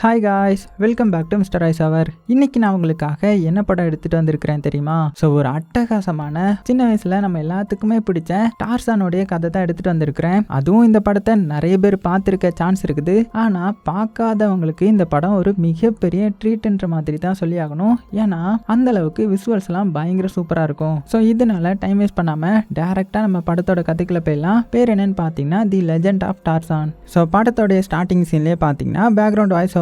Hi guys, welcome back to Mr ice hour. இன்னைக்கு நான் உங்களுக்காக என்ன படம் எடுத்துட்டு வந்திருக்கிறேன் தெரியுமா? ஸோ ஒரு அட்டகாசமான சின்ன வயசுல நம்ம எல்லாத்துக்குமே பிடிச்ச டார்சானுடைய கதை தான் எடுத்துட்டு வந்திருக்கிறேன். அதுவும் இந்த படத்தை நிறைய பேர் பார்த்துருக்க சான்ஸ் இருக்குது. ஆனா பார்க்காதவங்களுக்கு இந்த படம் ஒரு மிகப்பெரிய ட்ரீட்ன்ற மாதிரி தான் சொல்லி ஆகணும். ஏன்னா அந்த அளவுக்கு விசுவல்ஸ் எல்லாம் பயங்கர சூப்பரா இருக்கும். ஸோ இதனால டைம் வேஸ்ட் பண்ணாம டைரக்டா நம்ம படத்தோட கதைக்குள்ள போயிடலாம். பேர் என்னன்னு பார்த்தீங்கன்னா தி லெஜெண்ட் ஆஃப் டார்சான். ஸோ படத்தோடைய ஸ்டார்டிங் சீன்லேயே பார்த்தீங்கன்னா பேக்ரவுண்ட் வாய்ஸ்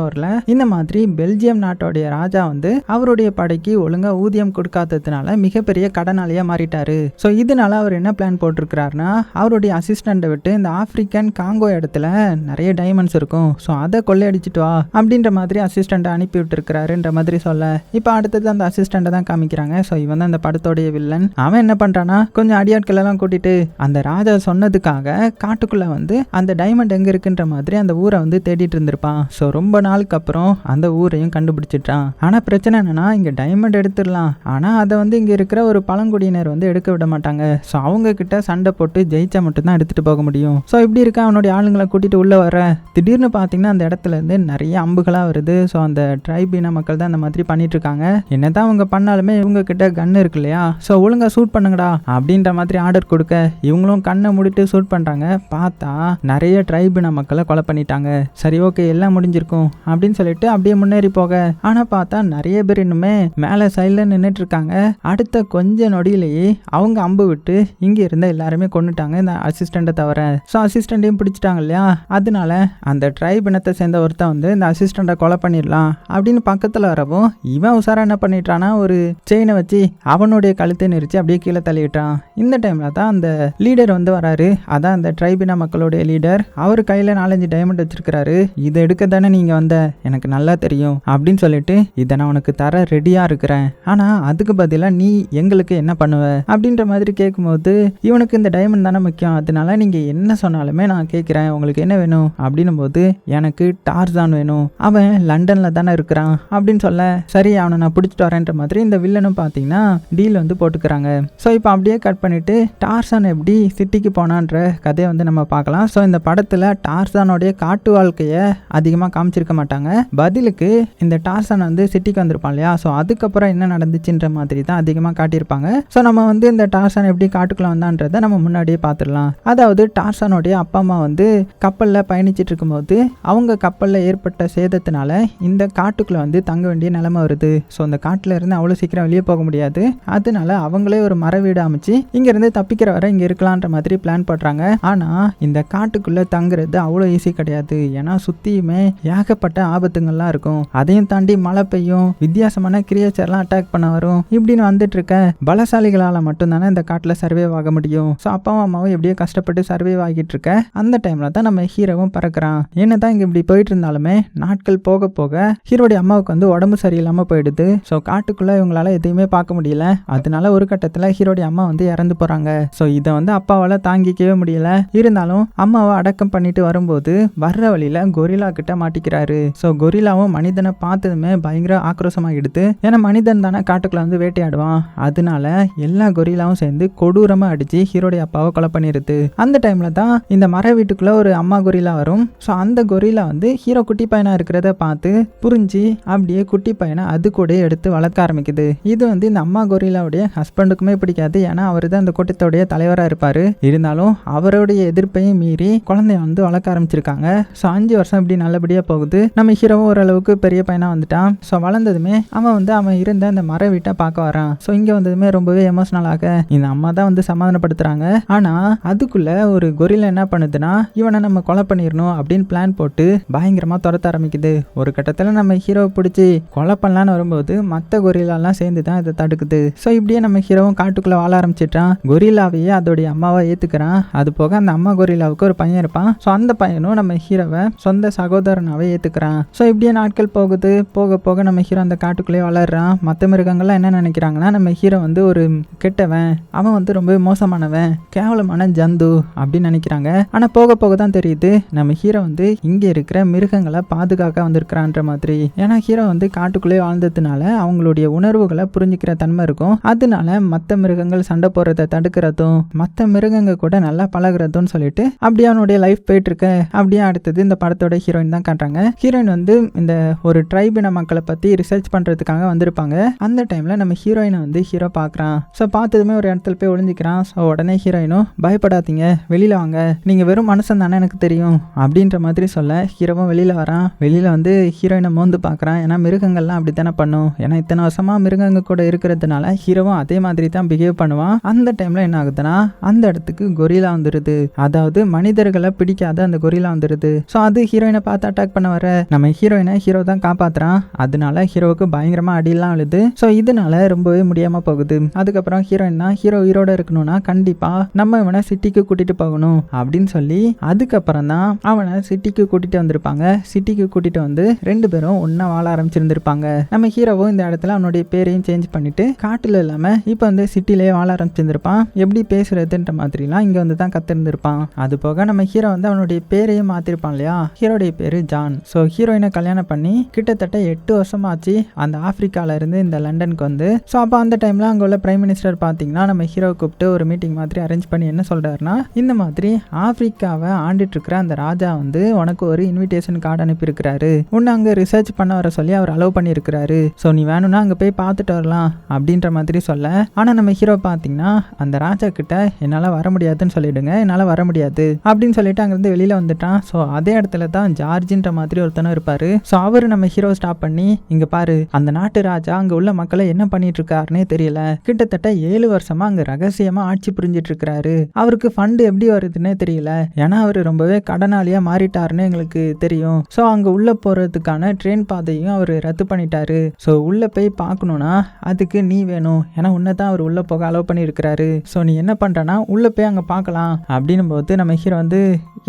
இந்த மாதிரி பெல்ஜியம் நாட்டோடைய ராஜா வந்து அவருடைய படைக்கு ஒழுங்கா ஊதியம் கொடுக்காததுனால மிகப்பெரிய கடனாளியா மாறிட்டாரு. சோ இதனால அவர் என்ன பிளான் போட்டிருக்கிறாருன்னா, அவருடைய அசிஸ்டண்ட்டை விட்டு இந்த ஆப்பிரிக்கன் காங்கோ இடத்துல நிறைய டைமண்ட்ஸ் இருக்கும், ஸோ அதை கொள்ளையடிச்சிட்டு வா அப்படின்ற மாதிரி அசிஸ்டண்ட்டை அனுப்பி விட்டு இருக்கிறாருன்ற மாதிரி சொல்ல, இப்போ அடுத்தது அந்த அசிஸ்டண்ட்டை தான் காமிக்கிறாங்க. ஸோ இவன் தான் அந்த படத்தோடைய வில்லன். அவன் என்ன பண்றானா, கொஞ்சம் அடியாட்கள் எல்லாம் கூட்டிட்டு அந்த ராஜா சொன்னதுக்காக காட்டுக்குள்ள வந்து அந்த டைமண்ட் எங்க இருக்குன்ற மாதிரி அந்த ஊரை வந்து தேடிட்டு இருந்திருப்பான். ஸோ ரொம்ப நாளுக்கு அப்புறம் அந்த ஊரையும் கண்டுபிடிச்சிட்டான். ஆனா பிரச்சனை என்னன்னா, இங்க டைமண்ட் எடுத்துடலாம், ஆனா அதை வந்து இங்க இருக்கிற ஒரு பழங்குடியினர் வந்து எடுக்க விட மாட்டாங்க. ஸோ அவங்க கிட்ட சண்டை போட்டு ஜெயிச்சா மட்டும் தான் எடுத்துட்டு போக முடியும். ஸோ இப்படி இருக்க அவனுடைய ஆளுங்களை கூட்டிட்டு உள்ள வர, திடீர்னு பாத்தீங்கன்னா அந்த இடத்துல இருந்து நிறைய அம்புகளா வருது. ஸோ அந்த ட்ரைபின மக்கள் தான் அந்த மாதிரி பண்ணிட்டு இருக்காங்க. என்னதான் அவங்க பண்ணாலுமே இவங்க கிட்ட கன் இருக்கு இல்லையா, ஸோ ஒழுங்கா ஷூட் பண்ணுங்கடா அப்படின்ற மாதிரி ஆர்டர் கொடுக்க, இவங்களும் கண்ணை மூடிட்டு ஷூட் பண்றாங்க. பார்த்தா நிறைய ட்ரைபின மக்களை கொலை பண்ணிட்டாங்க. சரி ஓகே, எல்லாம் முடிஞ்சிருக்கும் அப்படின்னு சொல்லிட்டு அப்படியே முன்னேறி போக, ஆனா பார்த்தா நிறைய பேர் இன்னுமே மேல சைட்ல நின்றுட்டு இருக்காங்க. அடுத்த கொஞ்ச நொடியிலேயே அவங்க அம்பு விட்டு இங்க இருந்த எல்லாருமே கொண்டுட்டாங்க, இந்த அசிஸ்டண்ட்டை தவிர. ஸோ அசிஸ்டண்ட்டையும் பிடிச்சிட்டாங்க இல்லையா, அதனால அந்த ட்ரைப் இனத்தை சேர்ந்த ஒருத்தன் வந்து இந்த அசிஸ்டண்ட்டை கொலை பண்ணிடலாம் அப்படின்னு பக்கத்துல வரவும், இவன் உசாரா என்ன பண்ணிட்டானா, ஒரு செயினை வச்சு அவனுடைய கழுத்தை நெரிச்சு அப்படியே கீழே தள்ளிவிட்டான். இந்த டைம்ல தான் அந்த லீடர் வந்து வராரு. அதான் அந்த ட்ரைபின மக்களுடைய லீடர். அவர் கையில 4-5 டைமண்ட் வச்சிருக்கிறாரு. இதை எடுக்க தானே நீங்க வந்த, எனக்கு நல்லா தெரியும் அப்படின்னு சொல்லிட்டு, இதை நான் உனக்கு தர ரெடியா இருக்கிறேன், ஆனா அதுக்கு பதிலா நீ எங்களுக்கு என்ன பண்ணுவ அப்படின்ற மாதிரி கேட்கும்போது, இவனுக்கு இந்த டைமண்ட் தானே முக்கியம், அதனால நீங்க என்ன சொன்னாலுமே நான் கேட்கிறேன், உங்களுக்கு என்ன வேணும் அப்படின்னும் போது, எனக்கு டார்சான் வேணும், அவன் லண்டன்ல தானே இருக்கிறான் அப்படின்னு சொல்ல, சரி அவனை நான் பிடிச்சிட்டு வரேன்ற மாதிரி இந்த வில்லனும் பார்த்தீங்கன்னா டீல் வந்து போட்டுக்கிறாங்க. ஸோ இப்போ அப்படியே கட் பண்ணிட்டு டார்சான் எப்படி சிட்டிக்கு போனான்ற கதையை வந்து நம்ம பார்க்கலாம். ஸோ இந்த படத்துல டார்சானோடைய காட்டு வாழ்க்கையை அதிகமாக காமிச்சிருக்க மாட்டாங்க. பதிலுக்கு இந்த டார்சான் வந்து சிட்டிக்கு வந்திருப்பான் இல்லையா, ஸோ அதுக்கப்புறம் என்ன நடந்துச்சுன்ற மாதிரி தான் அதிகமாக காட்டியிருப்பாங்க. ஸோ நம்ம வந்து இந்த டார்சான் எப்படி காட்டுக்குள்ள வந்தான்றதை நம்ம முன்னாடியே பார்த்துடலாம். அதாவது டார்சானுடைய அப்பா அம்மா வந்து கப்பலில் பயணிச்சுட்டு இருக்கும்போது அவங்க கப்பலில் ஏற்பட்ட சேதத்தினால இந்த காட்டுக்குள்ள வந்து தங்க வேண்டிய நிலைமை வருது. ஸோ அந்த காட்டுல இருந்து அவ்வளோ சீக்கிரம் வெளியே போக முடியாது. அதனால அவங்களே ஒரு மர வீடு அமைச்சு இங்க இருந்து தப்பிக்கிற வரை இங்க இருக்கலான்ற மாதிரி பிளான் பண்றாங்க. ஆனா இந்த காட்டுக்குள்ள தங்குறது அவ்வளோ ஈஸி கிடையாது. ஏன்னா சுத்தியுமே ஏகப்பட்ட ஆபத்துங்கள்லாம் இருக்கும். அதையும் தாண்டி மழை பெய்யும், வித்தியாசமான கிரியேச்சர்லாம் அட்டாக் பண்ண வரும். இப்படின்னு வந்துட்டு இருக்க பலசாலிகளால மட்டும் தானே இந்த காட்டுல சர்வைவ் ஆக முடியும். ஸோ அப்பாவும் அம்மாவும் எப்படியோ கஷ்டப்பட்டு சர்வைவ் ஆகிட்டு இருக்க அந்த டைம்ல தான் நம்ம ஹீரோவும் பறக்கிறான். என்னதான் இங்க இப்படி போயிட்டு இருந்தாலுமே நாட்கள் போக போக ஹீரோடைய அம்மாவுக்கு வந்து உடம்பு சரியில்லாம போயிடுது. ஸோ காட்டுக்குள்ள இவங்களால எதையுமே பார்க்க முடியல. அதனால ஒரு கட்டத்துல ஹீரோடைய அம்மா வந்து இறந்து போறாங்க. ஸோ இதை வந்து அப்பாவால தாங்கிக்கவே முடியல. இருந்தாலும் அம்மாவை அடக்கம் பண்ணிட்டு வரும்போது வர்ற வழியில கொரில்லா கிட்ட மாட்டிக்கிறாரு. ஸோ கொரில்லாவும் மனிதனை பார்த்ததுமே பயங்கர ஆக்ரோஷமாகிடுது. ஏன்னா மனிதன் தானே காட்டுக்குள்ள வந்து வேட்டையாடுவான். அதனால எல்லா கொரில்லாவும் சேர்ந்து கொடூரமா அடிச்சு ஹீரோடைய அப்பாவை கொலை பண்ணிடுது. அந்த டைம்ல தான் இந்த மர வீட்டுக்குள்ள ஒரு அம்மா கொரில்லா வரும். ஸோ அந்த கொரில்லா வந்து ஹீரோ குட்டி பையனா இருக்கிறத பார்த்து புரிஞ்சு அப்படியே குட்டி பையனை அது கூட எடுத்து வளர்க்க ஆரம்பிக்குது. இது வந்து இந்த அம்மா கொரில்லாவுடைய ஹஸ்பண்டுக்குமே பிடிக்காது. ஏன்னா அவர் தான் அந்த கூட்டத்தோடைய தலைவராக இருப்பாரு. இருந்தாலும் அவருடைய எதிர்ப்பையும் மீறி குழந்தைய வந்து வளர்க்க ஆரம்பிச்சிருக்காங்க. ஸோ 5 வருஷம் இப்படி நல்லபடியா போகுது. நம்ம ஹீரோவும் ஓரளவுக்கு பெரிய பையனா வந்துட்டான். ஸோ வளர்ந்ததுமே அவன் இருந்த அந்த மர வீட்டை பார்க்க வரான். ஸோ இங்க வந்ததுமே ரொம்பவே எமோஷனல் ஆக இந்த அம்மா தான் வந்து சமாதானப்படுத்துறாங்க. ஆனா அதுக்குள்ள ஒரு கொரில்லா என்ன பண்ணுதுன்னா, இவனை நம்ம கொலை பண்ணிடணும் அப்படின்னு பிளான் போட்டு பயங்கரமா துரத்த ஆரம்பிக்குது. ஒரு கட்டத்துல நம்ம ஹீரோவை பிடிச்சி கொலை பண்ணலான்னு வரும்போது மற்ற கொரில்லாலாம் சேர்ந்து தான் இதை தடுக்குது. ஸோ இப்படியே நம்ம ஹீரோவும் காட்டுக்குள்ள வாழ ஆரம்பிச்சிட்டான். கொரில்லாவையே அதோடைய அம்மாவை ஏத்துக்கிறான். அது போக அந்த அம்மா கொரில்லாவுக்கு ஒரு பையன் இருப்பான். ஸோ அந்த பையனும் நம்ம ஹீரோவை சொந்த சகோதரனாவே ஏத்துக்கிறான். ஸோ இப்படியே நாட்கள் போகுது. போக போக நம்ம ஹீரோ அந்த காட்டுக்குள்ளேயே வளர்றான். மற்ற மிருகங்கள்லாம் என்ன நினைக்கிறாங்கன்னா, நம்ம ஹீரோ வந்து ஒரு கெட்டவன், அவன் வந்து ரொம்ப மோசமானவன், கேவலமான ஜந்து அப்படின்னு நினைக்கிறாங்க. ஆனா போக போக தான் தெரியுது நம்ம ஹீரோ வந்து இங்க இருக்கிற மிருகங்களை பாதுகாக்க வந்திருக்கிறான்ற மாதிரி. ஏன்னா ஹீரோ வந்து காட்டுக்குள்ளே வாழ்ந்ததுனால அவங்களுடைய உணர்வுகளை புரிஞ்சுக்கிற தன்மை இருக்கும். அதனால மற்ற மிருகங்கள் சண்டை போறதை தடுக்கிறதும் மற்ற மிருகங்க கூட நல்லா பழகுறதும் சொல்லிட்டு அப்படியே அவனுடைய லைஃப் போயிட்டு இருக்க. அப்படியே அடுத்தது இந்த படத்தோட ஹீரோயின் தான் காட்டுறாங்க. ஹீரோயின் வந்து இந்த ஒரு ட்ரைபின மக்களை பற்றி ரிசர்ச் பண்ணுறதுக்காக வந்திருப்பாங்க. அந்த டைமில் நம்ம ஹீரோயினை வந்து ஹீரோ பார்க்குறான். ஸோ பார்த்ததுமே ஒரு இடத்துல போய் ஒளிஞ்சிக்கிறான். ஸோ உடனே ஹீரோயினும் பயப்படாதீங்க, வெளியில் வாங்க, நீங்கள் வெறும் மனுஷன் தானே எனக்கு தெரியும் அப்படின்ற மாதிரி சொல்ல ஹீரோவும் வெளியில் வரான். வெளியில் வந்து ஹீரோயினை மோந்து பார்க்குறான். ஏன்னா மிருகங்கள்லாம் அப்படி தானே பண்ணும். ஏன்னா இத்தனை வருஷமாக மிருகங்கள் கூட இருக்கிறதுனால ஹீரோவும் அதே மாதிரி தான் பிஹேவ் பண்ணுவான். அந்த டைமில் என்ன ஆகுதுன்னா அந்த இடத்துக்கு கொரிலா வந்துடுது. அதாவது மனிதர்களை பிடிக்காத அந்த கொரிலா வந்துடுது. ஸோ அது ஹீரோயினை பார்த்து அட்டாக் பண்ண வர நம்ம ஹீரோயினை ஹீரோ தான் காப்பாற்றுறான். அதனால ஹீரோவுக்கு பயங்கரமாக அடியெல்லாம் அழுது. ஸோ இதனால ரொம்பவே முடியாமல் போகுது. அதுக்கப்புறம் ஹீரோயின் தான் ஹீரோ உயிரோட இருக்கணும்னா கண்டிப்பாக நம்ம இவனை சிட்டிக்கு கூட்டிட்டு போகணும் அப்படின்னு சொல்லி அதுக்கப்புறம் தான் அவனை சிட்டிக்கு கூட்டிட்டு வந்திருப்பாங்க. சிட்டிக்கு கூட்டிட்டு வந்து 2 பேரும் ஒன்னா வாழ ஆரம்பிச்சிருந்திருப்பாங்க. நம்ம ஹீரோவும் இந்த இடத்துல அவனுடைய பேரையும் சேஞ்ச் பண்ணிட்டு காட்டுல இல்லாம இப்ப வந்து சிட்டிலேயே வாழ ஆரம்பிச்சிருந்திருப்பான். எப்படி பேசுறதுன்ற மாதிரிலாம் இங்க வந்து தான் கத்திருந்திருப்பான். அது போக நம்ம ஹீரோ வந்து அவனுடைய பேரையும் மாத்திருப்பான் இல்லையா. ஹீரோடைய பேரு ஜான். ஸோ ஹீரோயினை கல்யாணம் பண்ணி கிட்டத்தட்ட 8 வருஷமாச்சு அந்த ஆப்பிரிக்கால இருந்து இந்த லண்டனுக்கு வந்து. ஸோ அப்போ அந்த டைம்ல அங்க உள்ள பிரைம் மினிஸ்டர் பாத்தீங்கன்னா நம்ம ஹீரோ கூப்பிட்டு ஒரு மீட்டிங் மாதிரி அரேஞ்ச் பண்ணி என்ன சொல்றாருன்னா, இந்த மாதிரி ஆப்பிரிக்காவை ஆண்டுட்டு இருக்கிற அந்த ராஜா வந்து உனக்கு ஒரு இன்விடேஷன் கார்டு அனுப்பியிருக்கிறாரு. உன்னை அங்க ரிசர்ச் பண்ண வர சொல்லி அவர் அலோவ் பண்ணியிருக்கிறாரு. ஸோ நீ வேணும்னா அங்கே போய் பார்த்துட்டு வரலாம் அப்படின்ற மாதிரி சொல்ல. ஆனால் நம்ம ஹீரோ பார்த்தீங்கன்னா அந்த ராஜா கிட்ட என்னால் வர முடியாதுன்னு சொல்லிடுங்க, என்னால் வர முடியாது அப்படின்னு சொல்லிட்டு அங்கேருந்து வெளியில் வந்துட்டான். ஸோ அதே இடத்துல தான் ஜார்ஜின்ற மாதிரி ஒருத்தனும் இருப்பார். ஸோ அவர் நம்ம ஹீரோ ஸ்டாப் பண்ணி இங்கே பாரு, அந்த நாட்டு ராஜா அங்கே உள்ள மக்களை என்ன பண்ணிட்டு இருக்காருன்னே தெரியல. கிட்டத்தட்ட 7 வருஷமா அங்கே ரகசியமாக ஆட்சி புரிஞ்சிட்டு இருக்கிறாரு. அவருக்கு ஃபண்டு எப்படி வருதுன்னே தெரியல. ஏன்னா அவர் ரொம்பவே கடனாளியாக மாறிட்டாருன்னு எங்களுக்கு தெரியும். ஸோ அங்கே உள்ள போகிறதுக்கான ட்ரெயின் பாதையும் அவர் ரத்து பண்ணிட்டாரு. ஸோ உள்ளே போய் பார்க்கணுன்னா அதுக்கு நீ வேணும். ஏன்னா உன்னை தான் அவர் உள்ளே போக அலோவ் பண்ணியிருக்கிறாரு. ஸோ நீ என்ன பண்ணுறனா உள்ளே போய் அங்கே பார்க்கலாம் அப்படின்னும் போது நம்ம ஹீரோ வந்து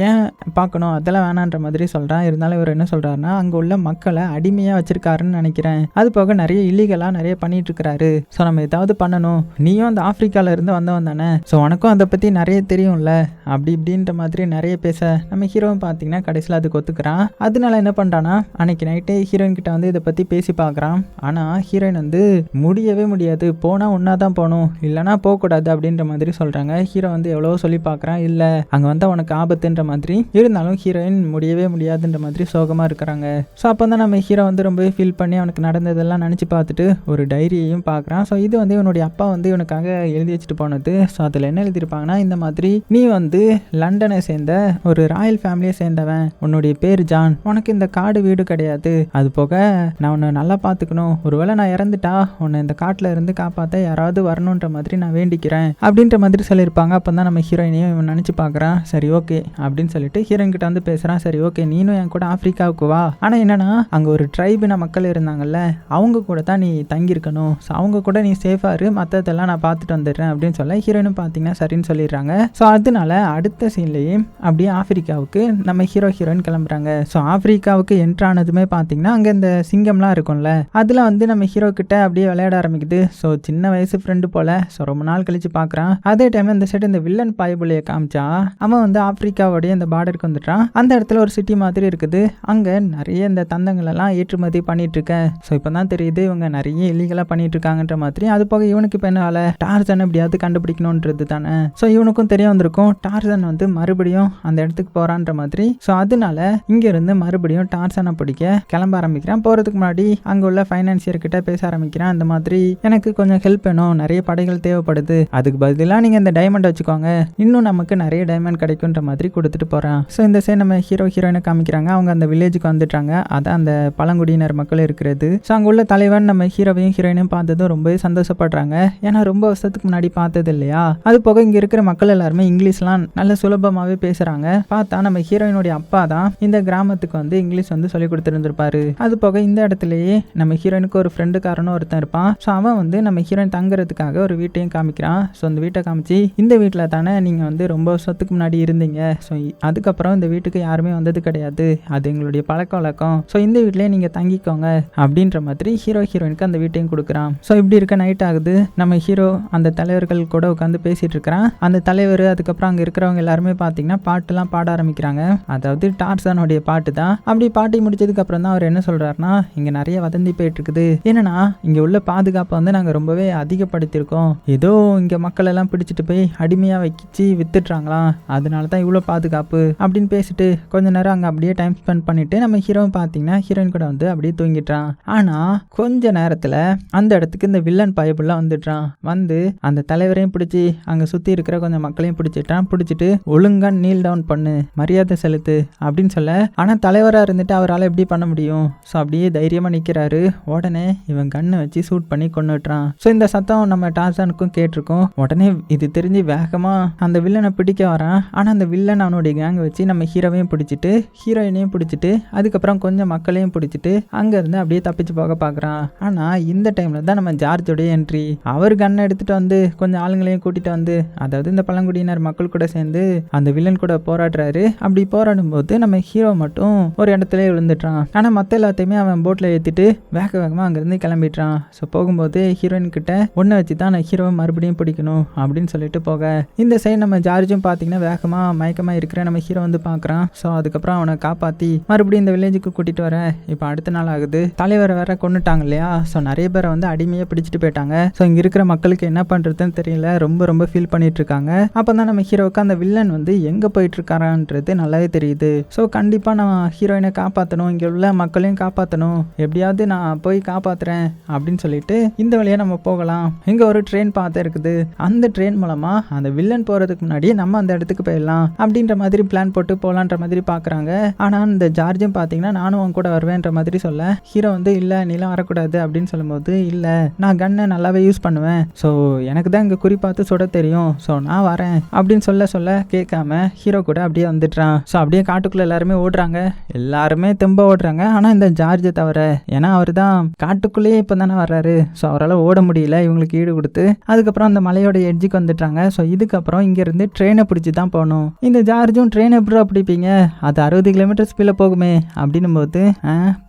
ஏன் பார்க்கணும், அதெல்லாம் வேணான்ற மாதிரி சொல்கிறான். இருந்தாலும் இவர் என்ன சொல்கிறாருன்னா அங்கே உள்ள மக்களை அடிமையாக வச்சிருக்காருன்னு நினைக்கிறேன். அது போக நிறைய இல்லீகலாக நிறைய பண்ணிட்டு இருக்கிறாரு. ஸோ நம்ம ஏதாவது பண்ணணும். நீயும் அந்த ஆப்பிரிக்கால இருந்து வந்தவன் தானே. ஸோ உனக்கும் அதை பற்றி நிறைய தெரியும்ல அப்படி இப்படின்ற மாதிரி நிறைய பேச நம்ம ஹீரோவும் பார்த்தீங்கன்னா கடைசியில் அதுக்கு ஒத்துக்கிறான். அதனால என்ன பண்ணுறான்னா அன்னைக்கு நைட்டே ஹீரோயின் கிட்ட வந்து இதை பற்றி பேசி பார்க்குறான். ஆனால் ஹீரோயின் வந்து முடியவே முடியாது, போனால் ஒன்றா தான் போகணும், இல்லைனா போகக்கூடாது அப்படின்ற மாதிரி சொல்கிறாங்க. ஹீரோ வந்து எவ்வளவோ சொல்லி பார்க்குறான், இல்லை அங்கே வந்தால் உனக்கு ஆபத்துன்ற மாதிரி. இருந்தாலும் ஹீரோயின் முடியவே முடியாதுன்ற மாதிரி சோகமாக இருக்கிறாங்க. ஸோ அப்போ தான் நம்ம ஹீரோ வந்து ரொம்பவே ஃபீல் பண்ணி அவனுக்கு நடந்ததெல்லாம் நினச்சி பார்த்துட்டு ஒரு டைரியையும் பார்க்குறான். ஸோ இது வந்து இவனுடைய அப்பா வந்து இவனுக்காக எழுதி வச்சுட்டு போனது. ஸோ அதில் என்ன எழுதியிருப்பாங்கன்னா, இந்த மாதிரி நீ வந்து லண்டனை சேர்ந்த ஒரு ராயல் ஃபேமிலியை சேர்ந்தவன், உன்னுடைய பேர் ஜான், உனக்கு இந்த காடு வீடு கிடையாது, அது போக நான் உன்னை நல்லா பார்த்துக்கணும், ஒருவேளை நான் இறந்துட்டா உன்னை இந்த காட்டில் இருந்து காப்பாற்ற யாராவது வரணுன்ற மாதிரி நான் வேண்டிக்கிறேன் அப்படின்ற மாதிரி சொல்லியிருப்பாங்க. அப்போ தான் நம்ம ஹீரோயினையும் இவன் நினச்சி பார்க்குறான். சரி ஓகே அப்படின்னு சொல்லிட்டு ஹீரோயின் கிட்ட வந்து பேசுகிறான். சரி ஓகே நீனும் என் கூட ஆப்பிரிக்காவுக்கு வா, ஆனால் என்னன்னா அங்கே ஒரு ட்ரைபின மக்கள் இருந்தாங்கல்ல, அவங்க கூட தான் நீ தங்கியிருக்கணும். ஸோ அவங்க கூட நீ சேஃபாக இரு, மற்றதெல்லாம் நான் பார்த்துட்டு வந்துடுறேன் அப்படின்னு சொல்ல ஹீரோயினும் பார்த்தீங்கன்னா சரின்னு சொல்லிடுறாங்க. ஸோ அதனால அடுத்த சீன்லேயே அப்படியே ஆப்பிரிக்காவுக்கு நம்ம ஹீரோயின் கிளம்புறாங்க. ஸோ ஆப்பிரிக்காவுக்கு என்ட்ரானதுமே பார்த்தீங்கன்னா அங்கே இந்த சிங்கம்லாம் இருக்கும்ல, அதில் வந்து நம்ம ஹீரோ கிட்ட அப்படியே விளையாட ஆரம்பிக்குது. ஸோ சின்ன வயசு ஃப்ரெண்டு போல. ஸோ ரொம்ப நாள் கழிச்சு பார்க்குறான். அதே டைம்ல இந்த சைடு இந்த வில்லன் பாய்புலியை காமிச்சா அவன் வந்து ஆப்பிரிக்காவோடைய இந்த பார்டருக்கு வந்துட்டான். அந்த இடத்துல ஒரு சிட்டி மாதிரி இருக்குது. அங்கே நிறைய இந்த தந்தங்கள் எல்லாம் ஏற்றுமதி பண்ணிட்டு இருக்கேன். ஸோ இப்போ தான் தெரியுது இவங்க நிறைய இல்லீகலாக பண்ணிட்டு இருக்காங்கன்ற மாதிரி. அது போக இவனுக்கு இப்போ என்ன வேலை, டார்சன் எப்படியாவது கண்டுபிடிக்கணுன்றது தானே. ஸோ இவனுக்கும் தெரிய வந்திருக்கும் டார்சன் வந்து மறுபடியும் அந்த இடத்துக்கு போறான்ற மாதிரி. ஸோ அதனால இங்க இருந்து மறுபடியும் டார்சனை பிடிக்க கிளம்ப ஆரம்பிக்கிறான். போறதுக்கு முன்னாடி அங்க உள்ள ஃபைனான்சியர் கிட்ட பேச ஆரம்பிக்கிறான். அந்த மாதிரி எனக்கு கொஞ்சம் ஹெல்ப் வேணும், நிறைய படைகள் தேவைப்படுது, அதுக்கு பதிலாக நீங்க இந்த டைமண்ட் வச்சுக்கோங்க, இன்னும் நமக்கு நிறைய டைமண்ட் கிடைக்கும்ன்ற மாதிரி கொடுத்துட்டு போறான். ஸோ இந்த சைடு நம்ம ஹீரோயினை காமிக்கிறாங்க. அவங்க அந்த வில்லேஜுக்கு வந்துட்டாங்க. அதான் அந்த பழங்குடியினர் மக்கள் இருக்கிறது. ஸோ அங்க உள்ள தலைவன் நம்ம ஹீரோவையும் ஹீரோயினையும் பார்த்ததும் ரொம்பவே சந்தோஷப்படுறாங்க. ஏன்னா ரொம்ப வருஷத்துக்கு முன்னாடி பார்த்தது இல்லையா. அது போக இங்க இருக்கிற மக்கள் எல்லாருமே இங்கிலீஷ்லாம் நல்ல சுலபமாகவே பேசுறாங்க. பார்த்தா நம்ம ஹீரோயினுடைய அப்பா தான் இந்த கிராமத்துக்கு வந்து இங்கிலீஷ் வந்து சொல்லி கொடுத்துருந்துருப்பாரு. அது போக இந்த இடத்துலயே நம்ம ஹீரோயினுக்கு ஒரு ஃப்ரெண்டுக்காரனும் ஒருத்தன் இருப்பான். ஸோ அவன் வந்து நம்ம ஹீரோயின் தங்குறதுக்காக ஒரு வீட்டையும் காமிக்கிறான். ஸோ அந்த வீட்டை காமிச்சு இந்த வீட்டில் தானே நீங்க வந்து ரொம்ப வருஷத்துக்கு முன்னாடி இருந்தீங்க. ஸோ அதுக்கப்புறம் இந்த வீட்டுக்கு யாருமே வந்தது கிடையாது, அது எங்களுடைய பழக்க வழக்கம். ஸோ இந்த வீட்டிலேயே நீங்க தங்கிக்கோங்க அப்படின்ற மாதிரி ஹீரோயினுக்கு அந்த வீட்டையும் கொடுக்குறான். ஸோ இப்படி இருக்க நைட் ஆகுது. நம்ம ஹீரோ அந்த தலைவர்கள் கூட உட்காந்து பேசிட்டு இருக்கிறான். அந்த தலைவர் அதுக்கப்புறம் அங்கே இருக்கிறவங்க எல்லாருமே பார்த்தீங்கன்னா பாட்டுலாம் பாட ஆரம்பிக்கிறாங்க. அதாவது டார்சனுடைய பாட்டு தான். அப்படி பாட்டி முடிச்சதுக்கு அப்புறம் தான் அவர் என்ன சொல்றாருன்னா, இங்க நிறைய வதந்தி போயிட்டு இருக்குது. என்னன்னா இங்க உள்ள பாதுகாப்பை வந்து நாங்க ரொம்பவே அதிகப்படுத்தியிருக்கோம். ஏதோ இங்க மக்கள் எல்லாம் பிடிச்சிட்டு போய் அடிமையா வச்சு வித்துட்றாங்களாம், அதனால தான் இவ்வளோ பாதுகாப்பு அப்படின்னு பேசிட்டு கொஞ்ச நேரம் அங்கே அப்படியே டைம் ஸ்பெண்ட் பண்ணிட்டு பண்ணிட்டு நம்ம ஹீரோ பார்த்தீங்கன்னா ஹீரோயின் கூட வந்து அப்படியே தூங்கிட்டான். ஆனா கொஞ்ச நேரத்துல அந்த இடத்துக்கு இந்த வில்லன் பயபுள்ள வந்துட்டான். வந்து அந்த தலைவரையும் பிடிச்சி அங்க சுத்தி இருக்கிற கொஞ்சம் மக்களையும் பிடிச்சிட்டான். பிடிச்சிட்டு ஒழுங்கா நீல் டவுன் பண்ணு, மரியாதை செலுத்து அப்படின்னு சொல்ல, ஆனா தலைவரா இருந்துட்டு அவரால் எப்படி பண்ண முடியும்? ஸோ அப்படியே தைரியமா நிக்கிறாரு. உடனே இவன் கண்ணை வச்சு ஷூட் பண்ணி கொன்னுட்டான். ஸோ இந்த சத்தம் நம்ம டார்சானுக்கும் கேட்டிருக்கோம். உடனே இது தெரிஞ்சு வேகமா அந்த வில்லனை பிடிக்க வரான். ஆனா அந்த வில்லன் அவனுடைய கேங் வச்சு நம்ம ஹீரோவையும் பிடிச்சிட்டு ஹீரோயினையும் பிடிச்சிட்டு அதுக்கப்புறம் கொஞ்சம் மக்களையும் பிடிச்சிட்டு அங்க இருந்து அப்படியே தப்பிச்சு போக பாக்குறான். ஆனா இந்த டைம்ல தான் நம்ம ஜார்ஜோடைய என்ட்ரி. அவர் கண்ணை எடுத்துட்டு வந்து கொஞ்சம் ஆளுங்களையும் கூட்டிட்டு வந்து, அதாவது இந்த பழங்குடியினர் மக்கள் கூட சேர்ந்து அந்த வில்லன் கூட போராடுறாரு. அப்படி போராடும் போது நம்ம ஹீரோ மட்டும் ஒரு இடத்துல விழுந்துட்டான். ஆனா மத்த எல்லாத்தையுமே அவன் போட்ல ஏத்திட்டு வேக வேகமா அங்கிருந்து கிளம்பிட்டான். ஸோ போகும்போது ஹீரோயின் கிட்ட ஒன்றை வச்சு தான் நான் ஹீரோவை மறுபடியும் பிடிக்கணும் அப்படின்னு சொல்லிட்டு போக, இந்த சைடு நம்ம ஜார்ஜும் பார்த்தீங்கன்னா வேகமா மயக்கமா இருக்கிற நம்ம ஹீரோ வந்து பார்க்குறான். ஸோ அதுக்கப்புறம் அவனை காப்பாற்றி மறுபடியும் இந்த வில்லேஜுக்கு கூட்டிட்டு வர இப்போ அடுத்த நாள் ஆகுது. தலைவரை வேற கொண்டுட்டாங்க இல்லையா? ஸோ நிறைய பேரை வந்து அடிமையாக பிடிச்சிட்டு போயிட்டாங்க. ஸோ இங்கே இருக்கிற மக்களுக்கு என்ன பண்ணுறதுன்னு தெரியல, ரொம்ப ரொம்ப ஃபீல் பண்ணிட்டு இருக்காங்க. அப்போ தான் நம்ம ஹீரோவுக்கு அந்த வில்லன் வந்து எங்கே போயிட்டு இருக்காரான்றது நல்லாவே தெரியுது. ஸோ கண்டிப்பாக நான் ஹீரோயினை காப்பாற்றணும், இங்கே உள்ள மக்களையும் காப்பாற்றணும், எப்படியாவது நான் போய் காப்பாற்றுறேன் அப்படின்னு சொல்லிட்டு இந்த வழியாக நம்ம போகலாம். இங்கே ஒரு ட்ரெயின் பார்த்து இருக்குது. அந்த ட்ரெயின் மூலமாக அந்த வில்லன் போகிறதுக்கு முன்னாடி நம்ம அந்த இடத்துக்கு போயிடலாம் அப்படின்ற மாதிரி பிளான் போட்டு போகலான்ற மாதிரி பார்க்குறாங்க. ஆனால் இந்த ஜார்ஜும் பார்த்தீங்கன்னா நானும் உன் கூட வருவேன்ற மாதிரி சொல்ல, ஹீரோ வந்து இல்லை நீலாம் வரக்கூடாது அப்படின்னு சொல்லும்போது, இல்லை நான் கன்னை நல்லாவே யூஸ் பண்ணுவேன், ஸோ எனக்கு தான் இங்கே குறி பார்த்து சுட தெரியும், ஸோ நான் வரேன் அப்படின்னு சொல்ல கேட்காம ஹீரோ கூட அப்படியே வந்துடுறான். ஸோ அப்படியே காட்டுக்குள்ளே எல்லாருமே ஓடுறாங்க. எல்லாருமே தெம்ப ஓடுறாங்க. ஆனால் இந்த ஜார்ஜை தவிர, ஏன்னா அவர் தான் காட்டுக்குள்ளேயே இப்போ தானே வர்றாரு. ஸோ அவரால் ஓட முடியல இவங்களுக்கு ஈடு கொடுத்து. அதுக்கப்புறம் அந்த மலையோட எட்ஜுக்கு வந்துட்டாங்க. ஸோ இதுக்கப்புறம் இங்கேருந்து ட்ரெயினை பிடிச்சி தான் போகணும். இந்த ஜார்ஜும் ட்ரெயின் எப்படி பிடிப்பீங்க, அது 60 கிலோமீட்டர் ஸ்பீடில் போகுமே அப்படின்னும் போது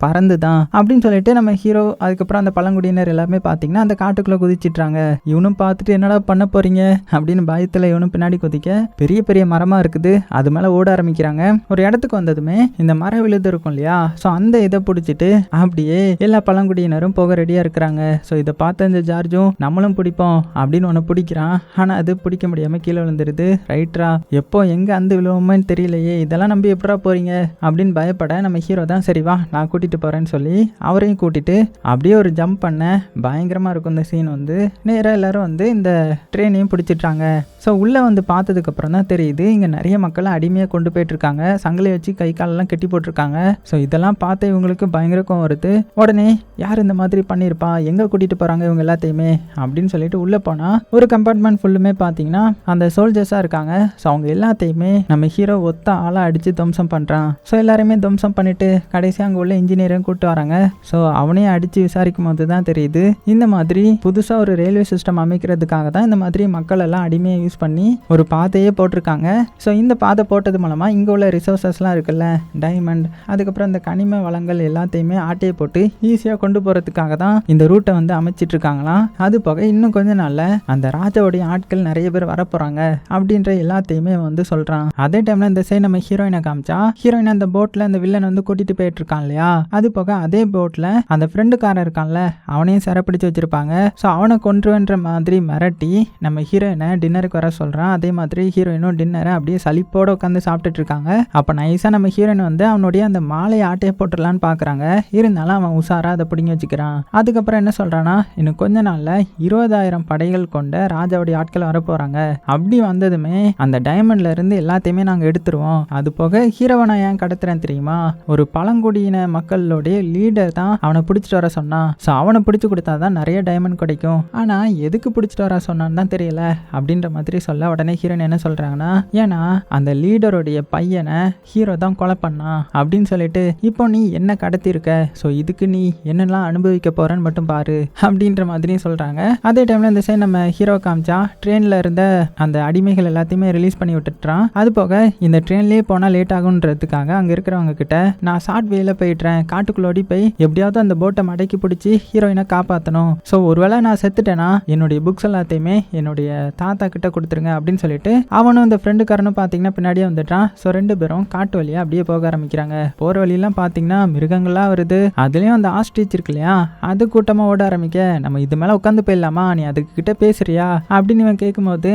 பறந்து தான் அப்படின்னு சொல்லிட்டு நம்ம ஹீரோ அதுக்கப்புறம் அந்த பழங்குடியினர் எல்லாமே பார்த்தீங்கன்னா அந்த காட்டுக்குள்ளே குதிச்சிட்றாங்க. இவனும் பார்த்துட்டு என்னடா பண்ண போறீங்க அப்படின்னு பயத்தில் இவனும் பின்னாடி குதிக்க, பெரிய பெரிய மரமாக இருக்குது, அது மேலே ஓட ஆரம்பிக்கிறாங்க. ஒரு இடத்துக்கு வந்ததுமே இந்த மரம் விழுது இருக்கும் இல்லையா? ஸோ அந்த இதை பிடிச்சிட்டு அப்படியே எல்லா பழங்குடியினரும் போக ரெடியாக இருக்கிறாங்க. ஸோ இதை பார்த்த இந்த ஜார்ஜும் நம்மளும் பிடிப்போம் அப்படின்னு ஒன்று பிடிக்கிறான். ஆனால் அது பிடிக்க முடியாமல் கீழே விழுந்துருது. ரைட்ரா, எப்போ எங்கே அந்த விழுவோமேன்னு தெரியலையே, இதெல்லாம் நம்பி எப்படா போறீங்க அப்படின்னு பயப்பட நம்ம ஹீரோ தான் சரி வா நான் கூட்டிட்டு போறேன்னு சொல்லி அவரையும் கூட்டிட்டு அப்படியே ஒரு ஜம்ப் பண்ண பயங்கரமாக இருக்கும் இந்த சீன். வந்து நேராக எல்லாரும் வந்து இந்த ட்ரெயினையும் பிடிச்சிட்டாங்க. ஸோ உள்ளே வந்து பார்த்ததுக்கு அப்புறம் தான் தெரியுது இங்கே நிறைய மக்களை அடிமையாக கொண்டு போயிட்டு இருக்காங்க. சங்கிலி வச்சு கை காலெல்லாம் கட்டி போட்டிருக்காங்க. ஸோ இதெல்லாம் பார்த்து இவங்களுக்கு பயங்கர கோவம் வருது. உடனே யார் இந்த மாதிரி பண்ணியிருப்பா, எங்கே கூட்டிகிட்டு போகிறாங்க இவங்க எல்லாத்தையுமே அப்படின்னு சொல்லிட்டு உள்ளே போனால் ஒரு கம்பார்ட்மெண்ட் ஃபுல்லுமே பார்த்தீங்கன்னா அந்த சோல்ஜர்ஸாக இருக்காங்க. ஸோ அவங்க எல்லாத்தையுமே நம்ம ஹீரோ ஒத்த ஆளாக அடித்து துவம்சம் பண்ணுறான். ஸோ எல்லாருமே துவம்சம் பண்ணிட்டு கடைசியாக அங்கே உள்ள இன்ஜினியரையும் கூப்பிட்டு வராங்க. ஸோ அவனையும் அடித்து விசாரிக்கும் போது தான் தெரியுது இந்த மாதிரி புதுசாக ஒரு ரயில்வே சிஸ்டம் அமைக்கிறதுக்காக தான் இந்த மாதிரி மக்கள் எல்லாம் அடிமையை யூஸ் பண்ணி ஒரு பாதையே போட்டிருக்காங்க. ஸோ இந்த பாதை போட்டது மூலமாக இங்கே உள்ள ரிசோர்ஸஸ்லாம் இருக்குல்ல, டைமண்ட், அதுக்கப்புறம் இந்த கனிம வளங்கள் எல்லாத்தையுமே ஆட்டையை போட்டு ஈஸியாக கொண்டு போகிறதுக்காக தான் இந்த ரூட்டை வந்து அமைச்சிட்டு இருக்காங்களாம். அது போக இன்னும் கொஞ்ச நாள்ல அந்த ராஜாவுடைய ஆட்கள் நிறைய பேர் வரப்போறாங்க அப்படின்ற எல்லாத்தையுமே வந்து சொல்றான். அதே டைம்ல இந்த சைடு நம்ம ஹீரோயினை காமிச்சா, ஹீரோயின் அந்த போட்ல அந்த வில்லன் வந்து கூட்டிட்டு போயிட்டு இருக்கான் இல்லையா? அது போக அதே போட்ல அந்த ஃப்ரெண்டுக்காரன் இருக்கான்ல, அவனையும் சிறப்பிடிச்சு வச்சிருப்பாங்க. ஸோ அவனை கொன்றுவன்ற மாதிரி மிரட்டி நம்ம ஹீரோயினை டின்னருக்கு வர சொல்றான். அதே மாதிரி ஹீரோயினும் டின்னரை அப்படியே சலிப்போட உட்காந்து சாப்பிட்டுட்டு இருக்காங்க. அப்ப நைஸா நம்ம ஹீரோயின் வந்து அவனுடைய அந்த மாலையை ஆட்டையை போட்டுடலான்னு பாக்குறாங்க. இருந்தாலும் அவன் உசாரா அதை பிடிங்கி வச்சுக்கிறான். அதுக்கப்புறம் என்ன சொல்றானா, இன்னும் கொஞ்ச நாள்ல 20,000 படைகள் கொண்ட ராஜாவுடைய ஆட்கள் வர போறாங்க. அப்படி வந்ததுமே அந்த டைமண்ட்ல இருந்து எல்லாத்தையுமே நாங்க எடுத்துருவோம். அது போக ஹீரோவனை ஏன் கடத்துறேன் தெரியுமா? ஒரு பழங்குடியின மக்களுடைய லீடர் தான் அவனை பிடிச்சிட்டு வர சொன்னான். ஸோ அவனை பிடிச்சு கொடுத்தாதான் நிறைய டைமண்ட் கிடைக்கும். ஆனா எதுக்கு பிடிச்சிட்டு வர சொன்னான்னு தான் தெரியல அப்படின்ற மாதிரி சொல்ல, உடனே ஹீரோயின் என்ன சொல்றாங்கன்னா, ஏன்னா அந்த லீடருடைய பையனை ஹீரோ தான் கொலை பண்ணான் அப்படின்னு சொல்லிட்டு இப்போ நீ என்ன கடத்திருக்க, ஸோ இதுக்கு நீ என்னெல்லாம் அனுபவிக்க போறன்னு மட்டும் பாரு அப்படின்ற மாதிரி சொல்றாங்க. அதே டைம்ல இந்த சைடு நம்ம ஹீரோ காமிச்சா ட்ரெயின்ல இருந்த அந்த அடிமைகள் எல்லாத்தையுமே ரிலீஸ் பண்ணி விட்டுட்டான். அது போக இந்த ட்ரெயின்லயே போனா லேட் ஆகுன்றதுக்காக அங்க இருக்கிறவங்க கிட்ட நான் ஷார்ட் வேல போயிடுறேன், காட்டுக்குள்ளோடி போய் எப்படியாவது அந்த போட்டை மடக்கி பிடிச்சி ஹீரோயினை காப்பாற்றணும். ஸோ ஒருவேளை நான் செத்துட்டேன்னா என்னுடைய புக்ஸ் எல்லாத்தையுமே என்னுடைய தாத்தா கிட்ட கொடுத்துருங்க அப்படின்னு சொல்லிட்டு அவனும் இந்த ஃப்ரெண்டுக்காரனும் பார்த்தீங்கன்னா பின்னாடியே வந்துட்டான். ஸோ ரெண்டு பேரும் காட்டு வழியா அப்படியே போக ஆரம்பிக்கிறாங்க. போற வழியெல்லாம் பார்த்தீங்கன்னா மிருகங்கள்லாம் வருது. அதுலயும் அந்த ஆஸ்ட்ரிச் இருக்கு இல்லையா, அது கூட்டமா ஓட ஆரம்பிக்க, நம்ம இது மேல உட்காந்து போயிடலாமா, நீ அதுக்கு கிட்ட பேசுறியா அப்படின்னு இவன் கேட்கும்போது,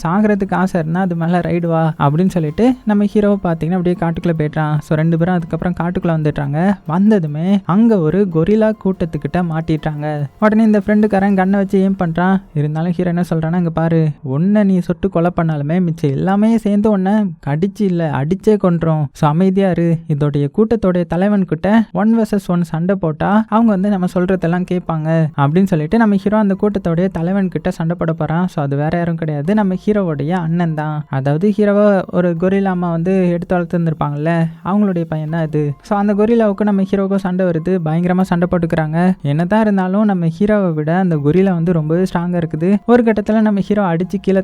சாகிறதுக்கு ஆசை இருந்தா அது மேல ரைடு வா அப்படின்னு சொல்லிட்டு நம்ம ஹீரோவை பார்த்தீங்கன்னா அப்படியே காட்டுக்குள்ள போயிட்டான். ஸோ 2 பேரும் அதுக்கப்புறம் காட்டுக்குள்ள வந்துட்டாங்க. வந்ததுமே அங்க ஒரு கொரில்லா கூட்டத்துக்கிட்ட மாட்டிட்டாங்க. உடனே இந்த ஃப்ரெண்டுக்காரன் கண்ணை வச்சு ஏம் பண்றான். இருந்தாலும் ஹீரோ என்ன சொல்றான்னா, இங்க பாரு, உன்னை நீ சுட்டு கொலை பண்ணாலுமே மிச்சம் எல்லாமே சேர்ந்து உன்னை கடிச்சு இல்ல அடிச்சே கொன்றோம். ஸோ அமைதியா இரு. இதோடைய கூட்டத்தோடைய தலைவன் கிட்ட 1 vs 1 சண்டை போட்டா அவங்க வந்து நம்ம சொல்றதெல்லாம் கேட்பாங்க அப்படின்னு சொல்லிட்டு நம்ம ஹீரோ அந்த கூட்டத்தோடைய தலைவன் கிட்ட சண்டை போட போறான். ஸோ அது வேற யாரும் கிடையாது, நம்ம ஹீரோவோடைய அண்ணன் தான். அதாவது ஹீரோவை ஒரு கொரில்லா அம்மா வந்து எடுத்து வளர்த்துருந்துருப்பாங்கல்ல, அவங்களுடைய பையன் தான் இது. ஸோ அந்த கொரில்லாவுக்கு நம்ம ஹீரோவுக்கும் சண்டை வருது. பயங்கரமா சண்டை போட்டுக்கிறாங்க. என்னதான் இருந்தாலும் நம்ம ஹீரோவை விட அந்த கொரில்லா வந்து ரொம்பவே ஸ்ட்ராங்கா இருக்குது. ஒரு கட்டத்துல நம்ம ஹீரோ அடிச்சு கீழே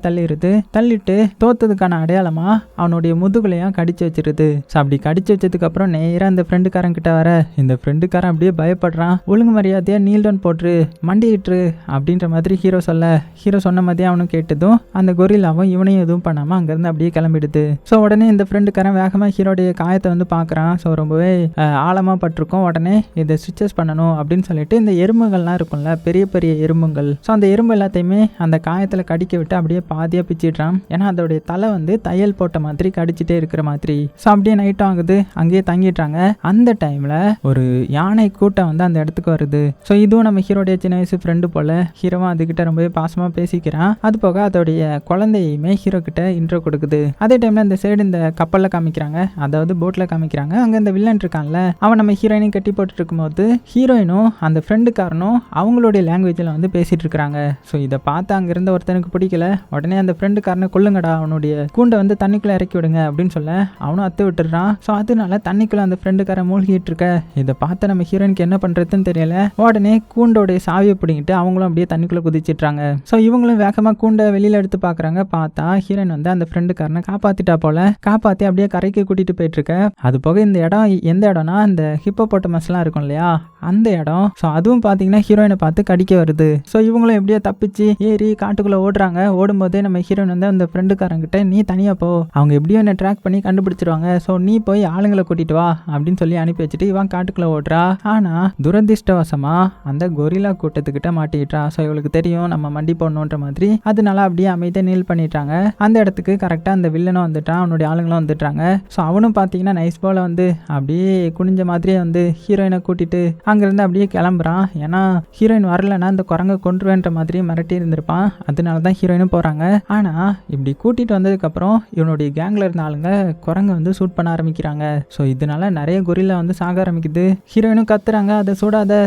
தள்ளிட்டு தோத்ததுக்கான அடையாளமா அவனுடைய முதுகுலையும் கடிச்சு வச்சிருது. ஸோ அப்படி கடிச்சு வச்சதுக்கு அப்புறம் நேரா அந்த ஃப்ரெண்டுக்காரன் கிட்ட வர, இந்த ஃப்ரெண்டுக்காரன் அப்படியே பயப்படுறான். ஒழுங்கு மரியாதையா நீல் டவுன் போட்டு மண்டிட்டு அப்படின்ற மாதிரி ஹீரோ சொன்ன மாதிரியே அவனும் கேட்டதும் அந்த கொரில்லாவும் இவனையும் எதுவும் பண்ணாம அங்கிருந்து அப்படியே கிளம்பிடுது. ஸோ உடனே இந்த ஃப்ரெண்டுக்காரன் வேகமா ஹீரோடைய காயத்தை வந்து பாக்குறான். ஸோ ரொம்பவே ஆழமா பட்டிருக்கும். உடனே இதை சுவிச்சஸ் பண்ணணும் அப்படின்னு சொல்லிட்டு இந்த எறும்புகள்லாம் இருக்கும்ல, பெரிய பெரிய எறும்புகள். ஸோ அந்த எறும்பு எல்லாத்தையுமே அந்த காயத்துல கடிக்க விட்டு அப்படியே பாதியா பிச்சிடுறான். ஏன்னா அதோடைய தலை வந்து தையல் போட்ட மாதிரி கடிச்சிட்டே இருக்கிற மாதிரி. ஸோ அப்படியே நைட் ஆகுது, அங்கேயே தங்கிட்டாங்க. அந்த டைம்ல ஒரு யானை கூட்டம் வந்து அந்த இடத்துக்கு வருது. ஸோ இதுவும் நம்ம ஹீரோடைய சின்ன வயசு ஃப்ரெண்டு போல. ஹீரோவும் அதுகிட்ட ரொம்பவே பாசமா பேசிக்கிறான். அது போக அதோடைய குழந்தையுமே ஹீரோ கிட்ட இன்ட்ரோ கொடுக்குது. அதே டைம்ல இந்த சைடு இந்த கப்பல்ல காமிக்கிறாங்க, அதாவது போட்ல காமிக்கிறாங்க. அங்க இந்த வில்லன் இருக்கான்ல, அவன் நம்ம ஹீரோயினையும் கட்டி போட்டு இருக்கும்போது ஹீரோயினும் அந்த ஃப்ரெண்டுக்காரனும் அவங்களுடைய லாங்குவேஜ்ல வந்து பேசிட்டு இருக்காங்க. ஸோ இதை பார்த்து அங்க இருந்த ஒருத்தனுக்கு பிடிக்கல. உடனே அந்த ஃப்ரெண்டுக்காரனை கொல்லுங்கடா, அவனுடைய கூண்டை வந்து தண்ணிக்குள்ள இறக்கி விடுங்க அப்படின்னு சொல்ல அவனும் அத்து விட்டுறான். ஸோ அதனால தண்ணிக்குள்ள அந்த ஃப்ரெண்டுக்காரன் மூழ்கிட்டு இருக்க. இதை பார்த்து நம்ம ஹீரோயினுக்கு என்ன பண்றதுன்னு தெரியல. உடனே கூண்டோடைய சாவியை பிடிங்கிட்டு அவங்களும் அப்படியே தண்ணிக்குள்ள குதிச்சிட்றாங்க. ஸோ இவங்களும் வேகமா கூண்டை வெளியில எடுத்து பாக்குறாங்க. பார்த்தா ஹீரோயின் வந்து அந்த ஃப்ரெண்டுக்காரனை காப்பாத்திட்டா போல. காப்பாத்தி அப்படியே கரைக்கு கூட்டிட்டு போயிட்டு இருக்க. அது போக இந்த இடம் எந்த இடம்னா அந்த ஹிப்போபோட்டமஸ்லாம் இருக்கும் இல்லையா, அந்த இடம். ஸோ அதுவும் பார்த்தீங்கன்னா ஹீரோயினை பார்த்து கடிக்க வருது. ஸோ இவங்களும் எப்படியோ தப்பிச்சு ஏறி காட்டுக்குள்ளே ஓடுறாங்க. ஓடும்போதே நம்ம ஹீரோயின் வந்து அந்த ஃப்ரெண்டுக்காரங்கிட்ட நீ தனியாக போ, அவங்க எப்படியோ என்ன ட்ராக் பண்ணி கண்டுபிடிச்சிருவாங்க, ஸோ நீ போய் ஆளுங்களை கூட்டிட்டு வா அப்படின்னு சொல்லி அனுப்பி வச்சுட்டு இவன் காட்டுக்குள்ளே ஓடுறா. ஆனால் துரதிர்ஷ்டவசமா அந்த கொரில்லா கூட்டத்துக்கிட்ட மாட்டிக்கிட்டா. ஸோ இவளுக்கு தெரியும் நம்ம மண்டி போடணுன்ற மாதிரி. அதனால அப்படியே அமைதியாக நீல் பண்ணிட்டாங்க. அந்த இடத்துக்கு கரெக்டாக அந்த வில்லனும் வந்துட்டான், அவனுடைய ஆளுங்களும் வந்துட்டாங்க. ஸோ அவனும் பார்த்தீங்கன்னா நைஸ் போல வந்து அப்படியே குனிஞ்ச மாதிரியே வந்து ஹீரோயினை கூட்டிட்டு அங்கிருந்து அப்படியே கிளம்புறான். ஏன்னா ஹீரோயின் வரலன்னா இந்த குரங்கை கொன்றுவேன்ற மாதிரி மிரட்டி இருந்திருப்பான். அதனால தான் ஹீரோயினும் போறாங்க. ஆனா இப்படி கூட்டிட்டு வந்ததுக்கு அப்புறம் இவனுடைய கேங்ல இருந்த ஆளுங்க குரங்கை வந்து சூட் பண்ண ஆரம்பிக்கிறாங்க. ஸோ இதனால நிறைய கொரில்லா வந்து சாக ஆரம்பிக்குது. ஹீரோயினும் கத்துறாங்க, அதை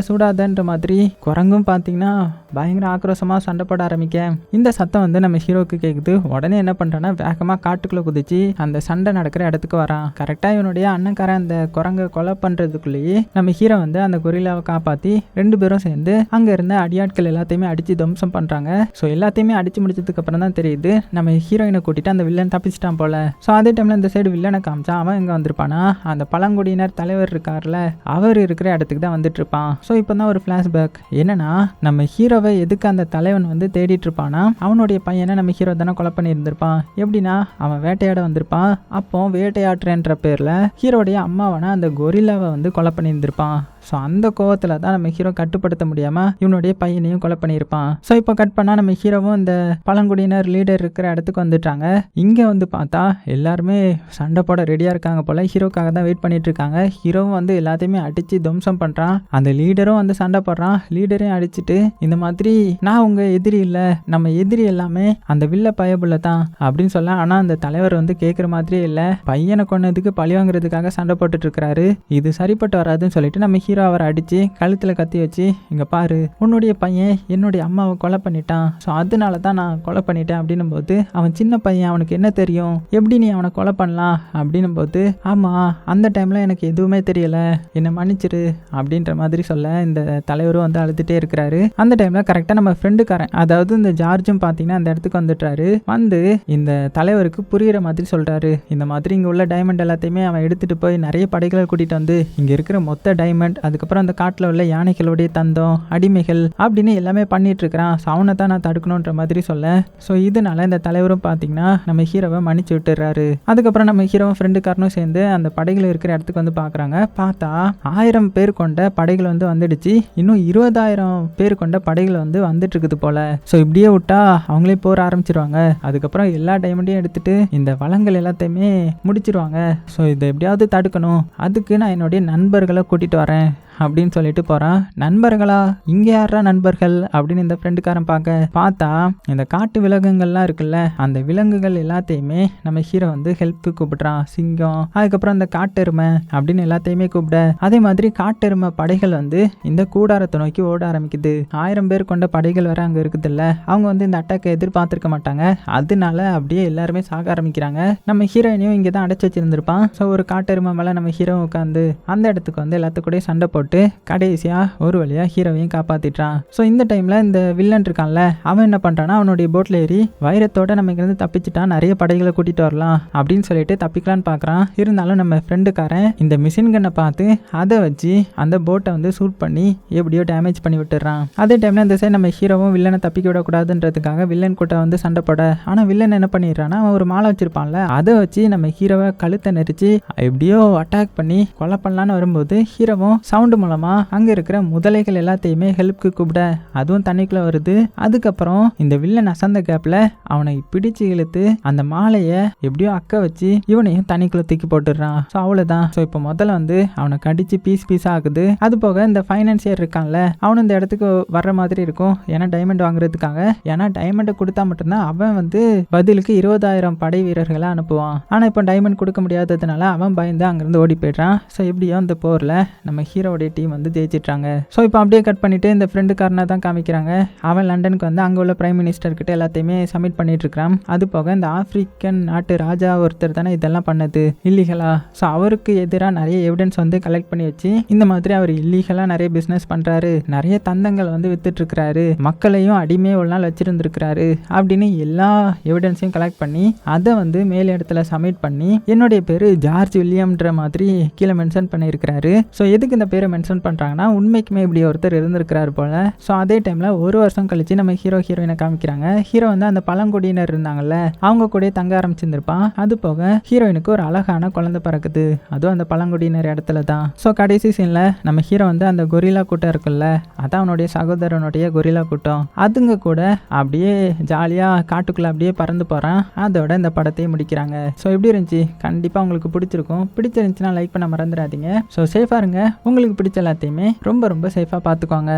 சூடாதன்ற மாதிரி. குரங்கும் பார்த்தீங்கன்னா பயங்கர ஆக்ரோஷமா சண்டை போட ஆரம்பிக்க இந்த சத்தம் வந்து நம்ம ஹீரோக்கு கேக்குது. உடனே என்ன பண்றான்னா வேகமா காட்டுக்குள்ள குதிச்சு அந்த சண்டை நடக்கிற இடத்துக்கு வரான். கரெக்டா இவனுடைய அண்ணன்காரன் அந்த குரங்கை கொலை பண்றதுக்குள்ளேயே நம்ம ஹீரோ வந்து அந்த கொரில்லாவை காப்பாத்தி 2 பேரும் சேர்ந்து அங்க இருந்த அடியாட்கள் எல்லாத்தையுமே அடிச்சு தம்சம் பண்றாங்க. ஸோ எல்லாத்தையுமே அடிச்சு முடிச்சதுக்கு அப்புறம் தான் தெரியுது நம்ம ஹீரோயினை கூட்டிட்டு அந்த வில்லன் தப்பிச்சிட்டான் போல. ஸோ அதே டைம்ல இந்த சைடு வில்லனை காமிச்சா அவன் எங்க வந்திருப்பானா, அந்த பழங்குடியினர் தலைவர் இருக்கார்ல, அவர் இருக்கிற இடத்துக்கு தான் வந்துட்டு இருப்பான். ஸோ இப்போதான் ஒரு பிளாஷ்பேக் என்னன்னா, நம்ம ஹீரோவை எதுக்கு அந்த தலைவன் வந்து தேடிட்டு இருப்பானா, அவனுடைய பையனை நம்ம ஹீரோ தானே கொலை பண்ணி இருந்திருப்பான். எப்படின்னா அவன் வேட்டையாட வந்திருப்பான். அப்போ வேட்டையாடுறன்ற பேர்ல ஹீரோடைய அம்மாவான அந்த கொரில்லாவை வந்து கொலை பண்ணி இருந்திருப்பான். ஸோ அந்த கோவத்தில் தான் நம்ம ஹீரோ கட்டுப்படுத்த முடியாமல் இவனுடைய பையனையும் கொலை பண்ணியிருப்பான். ஸோ இப்போ கட் பண்ணால் நம்ம ஹீரோவும் இந்த பழங்குடியினர் லீடர் இருக்கிற இடத்துக்கு வந்துட்டாங்க. இங்கே வந்து பார்த்தா எல்லாருமே சண்டை போட ரெடியாக இருக்காங்க போல். ஹீரோக்காக தான் வெயிட் பண்ணிட்டு இருக்காங்க. ஹீரோவும் வந்து எல்லாத்தையுமே அடித்து துவம்சம் பண்ணுறான். அந்த லீடரும் வந்து சண்டை போடுறான். லீடரையும் அடிச்சுட்டு இந்த மாதிரி நான் உங்கள் எதிரி இல்லை, நம்ம எதிரி எல்லாமே அந்த வில்ல பயபுள்ள தான் அப்படின்னு சொல்ல. ஆனால் அந்த தலைவர் வந்து கேட்குற மாதிரியே இல்லை. பையனை கொன்னதுக்கு பழி வாங்குறதுக்காக சண்டை போட்டுட்டு இருக்கிறாரு. இது சரிப்பட்டு வராதுன்னு சொல்லிட்டு நம்ம ஹீரோ அவரை அடிச்சு கழுத்துல கத்தி வச்சு இங்க பாரு, உன்னுடைய பையன் என்னுடைய அம்மாவை கொலை பண்ணிட்டான், ஸோ அதனால தான் நான் கொலை பண்ணிட்டேன் அப்படின்னும் போது அவன் சின்ன பையன், அவனுக்கு என்ன தெரியும், எப்படி நீ அவனை கொலை பண்ணலாம் அப்படின்னும் போது ஆமா அந்த டைம்ல எனக்கு எதுவுமே தெரியல, என்னை மன்னிச்சிரு அப்படின்ற மாதிரி சொல்ல இந்த தலைவரும் வந்து அழுதுட்டே இருக்கிறாரு. அந்த டைம்ல கரெக்டா நம்ம ஃப்ரெண்டுக்காரன், அதாவது இந்த ஜார்ஜும் பாத்தீங்கன்னா அந்த இடத்துக்கு வந்துட்டாரு. வந்து இந்த தலைவருக்கு புரியுற மாதிரி சொல்றாரு, இந்த மாதிரி இங்க உள்ள டைமண்ட் எல்லாத்தையுமே அவன் எடுத்துட்டு போய் நிறைய படைகளை கூட்டிட்டு வந்து இங்க இருக்கிற மொத்த டைமண்ட் அதுக்கப்புறம் அந்த காட்டில் உள்ள யானைகளுடைய தந்தம் அடிமைகள் அப்படின்னு எல்லாமே பண்ணிட்டு இருக்கிறான். ஸோ அவனை தான் நான் தடுக்கணுன்ற மாதிரி சொல்ல, ஸோ இதனால இந்த தலைவரும் பார்த்தீங்கன்னா நம்ம ஹீரோவை மன்னிச்சு விட்டுறாரு. அதுக்கப்புறம் நம்ம ஹீரோவும் ஃப்ரெண்டுக்காரனும் சேர்ந்து அந்த படைகள் இருக்கிற இடத்துக்கு வந்து பார்க்குறாங்க. பார்த்தா 1000 பேர் கொண்ட படைகள் வந்து வந்துடுச்சு. இன்னும் 20,000 பேர் கொண்ட படைகள் வந்து வந்துட்டு இருக்குது போல. ஸோ இப்படியே விட்டா அவங்களே போர் ஆரம்பிச்சிருவாங்க. அதுக்கப்புறம் எல்லா டைமண்டையும் எடுத்துட்டு இந்த வளங்கள் எல்லாத்தையுமே முடிச்சிருவாங்க. ஸோ இதை எப்படியாவது தடுக்கணும், அதுக்கு நான் என்னுடைய நண்பர்களை கூட்டிட்டு வரேன் அப்படின்னு சொல்லிட்டு போறான். நண்பர்களா? இங்க யாரா நண்பர்கள் அப்படின்னு இந்த ஃப்ரெண்டுக்காரன் பார்த்தா இந்த காட்டு விலங்குகள்லாம் இருக்குல்ல, அந்த விலங்குகள் எல்லாத்தையுமே நம்ம ஹீரோ வந்து ஹெல்ப்க்கு கூப்பிடுறான். சிங்கம், அதுக்கப்புறம் அந்த காட்டெருமை அப்படின்னு எல்லாத்தையுமே கூப்பிட, அதே மாதிரி காட்டெருமை படைகள் வந்து இந்த கூடாரத்தை நோக்கி ஓட ஆரம்பிக்குது. 1000 பேர் கொண்ட படைகள் வர அங்க இருக்குது இல்ல, அவங்க வந்து இந்த அட்டாக்கை எதிர்பார்த்திருக்க மாட்டாங்க. அதனால அப்படியே எல்லாருமே சாக ஆரம்பிக்கிறாங்க. நம்ம ஹீரோயினையும் இங்கே தான் அடைச்சி வச்சிருந்திருப்பான். ஸோ ஒரு காட்டெருமை மேலே நம்ம ஹீரோ உட்காந்து அந்த இடத்துக்கு வந்து எல்லாத்துக்கூட சண்டை போட்டு கடைசியா ஒரு வழியா ஹீரோவையும் காப்பாத்திட்டான். ஸோ இந்த டைம்ல இந்த வில்லன் இருக்கான்ல, அவன் என்ன பண்றான்னா அவனுடைய போட்ல ஏறி வைரத்தோட நம்ம இங்கிருந்து தப்பிச்சுட்டான், நிறைய படைகளை கூட்டிட்டு வரலாம் அப்படின்னு சொல்லிட்டு தப்பிக்கலான்னு பாக்குறான். இருந்தாலும் நம்ம ஃப்ரெண்டுக்காரன் இந்த மிஷின் கன்னை பார்த்து அதை வச்சு அந்த போட்டை வந்து சூட் பண்ணி எப்படியோ டேமேஜ் பண்ணி விட்டுறான். அதே டைம்ல இந்த சைடு நம்ம ஹீரோவும் வில்லனை தப்பிக்க விடக்கூடாதுன்றதுக்காக வில்லன் கூட்ட வந்து சண்டை போட, ஆனா வில்லன் என்ன பண்ணிடுறான்னா அவன் ஒரு மாலை வச்சிருப்பான்ல, அதை வச்சு நம்ம ஹீரோவை கழுத்தை நெரிச்சு எப்படியோ அட்டாக் பண்ணி கொலை பண்ணலான்னு வரும்போது ஹீரோவும் சவுண்டு மூலமா அங்க இருக்கிற முதலைகள் எல்லாத்தையுமே ஹெல்ப்க்கு கூப்பிட அதுவும் தண்ணிக்குள்ள வருது. அதுக்கப்புறம் இந்த வில்லன் அசந்த கேப்ல அவனை பிடிச்சு இழுத்து அந்த மாலையை எப்படியோ அக்க வச்சு இவனையும் தண்ணிக்குள்ள தூக்கி போட்டுடுறான். ஸோ அவ்வளவுதான். ஸோ இப்போ முதல்ல வந்து அவனை கடிச்சு பீஸ் ஆகுது. அது போக இந்த ஃபைனான்சியர் இருக்கான்ல, அவனு இந்த இடத்துக்கு வர்ற மாதிரி இருக்கும். ஏன்னா டைமண்ட் வாங்குறதுக்காக. ஏன்னா டைமண்டை கொடுத்தா மட்டும்தான் அவன் வந்து பதிலுக்கு 20,000 படை வீரர்களை அனுப்புவான். ஆனா இப்போ டைமண்ட் கொடுக்க முடியாததுனால அவன் பயந்து அங்கிருந்து ஓடி போயிடுறான். ஸோ எப்படியோ இந்த போர்ல நம்ம ஹீரோடைய டீம் வந்து ஜெயிச்சிட்டாங்க. ஸோ இப்போ அப்படியே கட் பண்ணிட்டு இந்த ஃப்ரெண்டுக்காரனை தான் காமிக்கிறாங்க. அவன் லண்டனுக்கு வந்து அங்கே உள்ள பிரைம் மினிஸ்டர் கிட்ட எல்லாத்தையுமே சப்மிட் பண்ணிட்டு இருக்கான். அது போக இந்த ஆப்பிரிக்கன் நாட்டு ராஜா ஒருத்தர் தானே இதெல்லாம் பண்ணது இல்லீகலா. ஸோ அவருக்கு எதிராக நிறைய எவிடன்ஸ் வந்து கலெக்ட் பண்ணி வச்சு இந்த மாதிரி அவர் இல்லீகலா நிறைய பிசினஸ் பண்றாரு, நிறைய தந்தங்கள் வந்து வித்துட்டு இருக்கிறாரு, மக்களையும் அடிமையே ஒரு நாள் வச்சிருந்துருக்கிறாரு அப்படின்னு எல்லா எவிடன்ஸையும் கலெக்ட் பண்ணி அதை வந்து மேல் இடத்துல சப்மிட் பண்ணி என்னுடைய பேரு ஜார்ஜ் வில்லியம்ன்ற மாதிரி கீழே மென்ஷன் பண்ணியிருக்கிறாரு. ஸோ எதுக்கு இந்த பேரை மென்ஷன் பண்றாங்கன்னா உண்மைக்குமே இப்படி ஒருத்தர் இருந்திருக்கிறாரு போல. ஸோ அதே டைம்ல ஒரு வருஷம் கழிச்சு நம்ம ஹீரோயினை காமிக்கிறாங்க. ஹீரோ வந்து அந்த பழங்குடியினர் இருந்தாங்கல்ல, அவங்க கூட தங்க ஆரம்பிச்சிருந்திருப்பான். அது போக ஹீரோயினுக்கு ஒரு அழகான குழந்தை பிறக்குது, அதுவும் அந்த பழங்குடியினர் இடத்துல தான். ஸோ கடைசி சீன்ல நம்ம ஹீரோ வந்து அந்த கொரில்லா கூட்டம் இருக்குல்ல, அதான் அவனுடைய சகோதரனுடைய கொரில்லா கூட்டம், அதுங்க கூட அப்படியே ஜாலியா காட்டுக்குள்ள அப்படியே பறந்து போறான். அதோட இந்த படத்தையும் முடிக்கிறாங்க. ஸோ எப்படி இருந்துச்சு? கண்டிப்பா உங்களுக்கு பிடிச்சிருக்கும். பிடிச்சிருந்துச்சுன்னா லைக் பண்ண மறந்துடாதீங்க. ஸோ சேஃபா இருங்க. உங்களுக்கு பிடிச்ச எல்லாத்தையுமே ரொம்ப ரொம்ப சேஃபா பார்த்துக்கோங்க.